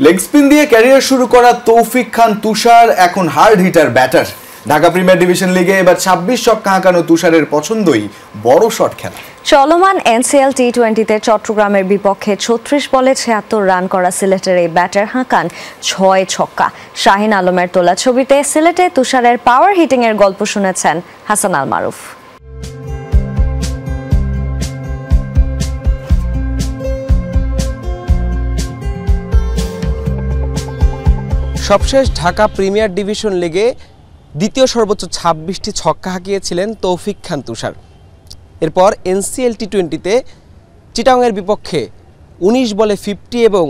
Leg spin দিয়ে career শুরু করা তৌফিক খান তুষার এখন hard hitter batter. Dhaka premier division লিগে এবার 26 ছক্কা হাঁকানো তুষারের পছন্দই বড় শট খেলা। চলমান এনসিএল টি20তে চট্টগ্রামের বিপক্ষে 36 বলে 76 রান করা সিলেটের এই ব্যাটার হাঁকান 6 ছক্কা। শাহিন আলমের তোলা ছবিতে সিলেটে তুষারের পাওয়ার হিটিং এর গল্প শুনেছেন হাসান আল মারুফ। সবশেষ ঢাকা প্রিমিয়ার ডিভিশন লিগে দ্বিতীয় সর্বোচ্চ 26টি ছক্কা হাঁকিয়েছিলেন তৌফিক খান তুষার। এরপর এনসিএল টি20তে চিটাগংয়ের বিপক্ষে 19 বলে 50 এবং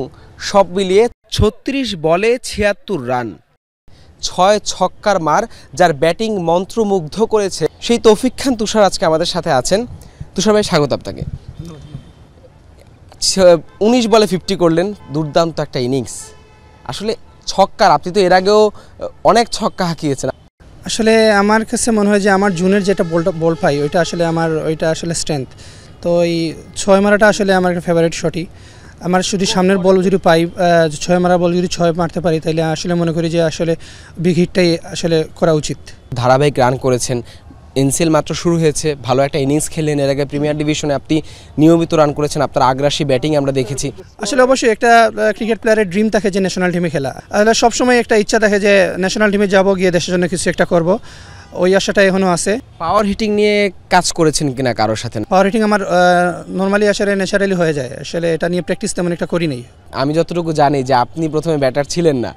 সব মিলিয়ে 36 বলে 76 রান, 6 ছক্কার মার, যার ব্যাটিং মন্ত্রমুগ্ধ করেছে সেই তৌফিক খান তুষার আজকে আমাদের সাথে আছেন। তুষার ভাই, স্বাগত আপনাকে। 19 বলে 50 করলেন, দুর্দান্ত একটা ইনিংস। আসলে ছক্কার, আপনি তো এর আগেও অনেক ছক্কা হাঁকিয়েছেন। আসলে আমার কাছে মনে হয় যে আমার জুনের যেটা বল পাই ওইটা আসলে স্ট্রেংথ। তো এই 6 মারাটা আসলে আমার একটা ফেভারিট শটই। আমার শুধু সামনের বল যদি পাই, 6 মারা বল যদি 6 মারতে পারি, তাহলে আসলে মনে করি যে আসলে বিগ হিটটাই আসলে করা উচিত। ধারাবাহিক রান করেছেন, এনসিএল মাত্র শুরু হয়েছে, ভালো একটা ইনিংস খেললেন। এর আগে প্রিমিয়ার ডিভিশনে আপনি নিয়মিত রান করেছেন, আপনার আগ্রাসী ব্যাটিং আমরা দেখেছি। আসলে অবশ্যই একটা ক্রিকেট প্লেয়ারের ড্রিম থাকে যে ন্যাশনাল টিমে খেলা। আসলে সবসময় একটা ইচ্ছা থাকে যে ন্যাশনাল টিমে যাব, গিয়ে দেশের জন্য কিছু একটা করব। ওই আশাটা এখনও আছে। পাওয়ার হিটিং নিয়ে কাজ করেছেন কিনা কারোর সাথে? পাওয়ার হিটিং আমার নর্মালি আসলে ন্যাচারালি হয়ে যায়। আসলে এটা নিয়ে প্র্যাকটিস তেমন একটা করি নাই। আমি যতটুকু জানি যে আপনি প্রথমে ব্যাটার ছিলেন না,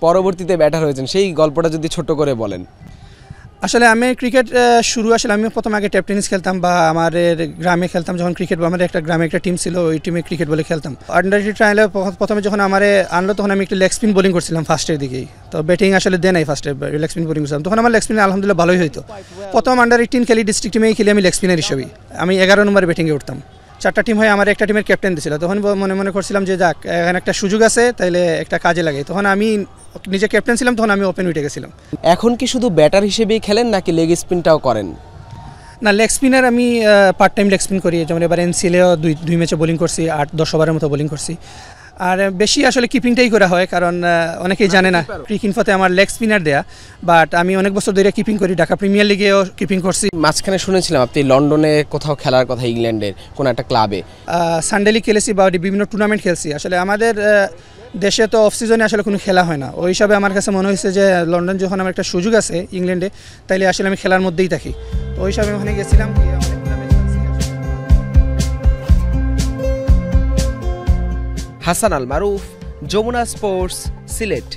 পরবর্তীতে ব্যাটার হয়েছেন, সেই গল্পটা যদি ছোট করে বলেন। আসলে আমি ক্রিকেট আমি প্রথম আগে টেপ টেনিস খেলতাম, বা আমাদের গ্রামে খেলতাম যখন ক্রিকেট। আমাদের একটা গ্রামে একটা টিম ছিল, ওই টিমে ক্রিকেট বলে খেলতাম। আন্ডার-18 ট্রায়ালে প্রথমে যখন আমার আনলো, তখন আমি একটু লেগ স্পিন বোলিং করছিলাম ফার্স্টের দিকেই। তো ব্যাটিং আসলে দেয় নাই, ফার্স্টে লেগ স্পিন বোলিং করছিলাম। তখন আমার লেগ স্পিন আলহামদুলিল্লাহ ভালোই হইতো। প্রথম আন্ডার-18 খেলি, ডিস্ট্রিক্ট টিমেই খেলি আমি লেগ স্পিনার হিসেবে। আমি 11 নম্বরে ব্যাটিংয়ে উঠতাম। 4টা টিম হয়ে আমার একটা টিমের ক্যাপ্টেন দিয়েছিল। তখন মনে করছিলাম যে যাক, এখানে একটা সুযোগ আছে, তাইলে একটা কাজে লাগে। তখন আমি নিজে ক্যাপ্টেন ছিলাম, তখন আমি ওপেন উঠে গেছিলাম। এখন কি শুধু ব্যাটার হিসেবেই খেলেন নাকি লেগ স্পিনটাও করেন? না, লেগ স্পিনার আমি পার্ট টাইম লেগ স্পিন করি। যেমন এবার এনসিএলেও দুই ম্যাচে বোলিং করছি, 8-10 ওভারের মতো বোলিং করছি। আর বেশি আসলে কিপিংটাই করা হয়, কারণ অনেকেই জানে না ক্রিক ইনফোতে আমার লেগ স্পিনার দেয়া, বাট আমি অনেক বছর ধরে কিপিং করি। ঢাকা প্রিমিয়ার লিগেও কিপিং করছি। মাঝখানে শুনেছিলাম আপনি লন্ডনে কোথাও খেলার কথা, ইংল্যান্ডের কোনো একটা ক্লাবে। সানডে লিগ খেলেছি বা বিভিন্ন টুর্নামেন্ট খেলছি। আসলে আমাদের দেশে তো অফ সিজনে আসলে কোনো খেলা হয় না। ওই হিসাবে আমার কাছে মনে হয়েছে যে লন্ডন যখন আমার একটা সুযোগ আছে ইংল্যান্ডে, তাইলে আসলে আমি খেলার মধ্যেই থাকি। তো ওই হিসাবে ওখানে গেছিলাম। হাসান আল মারুফ, যমুনা স্পোর্টস, সিলেট।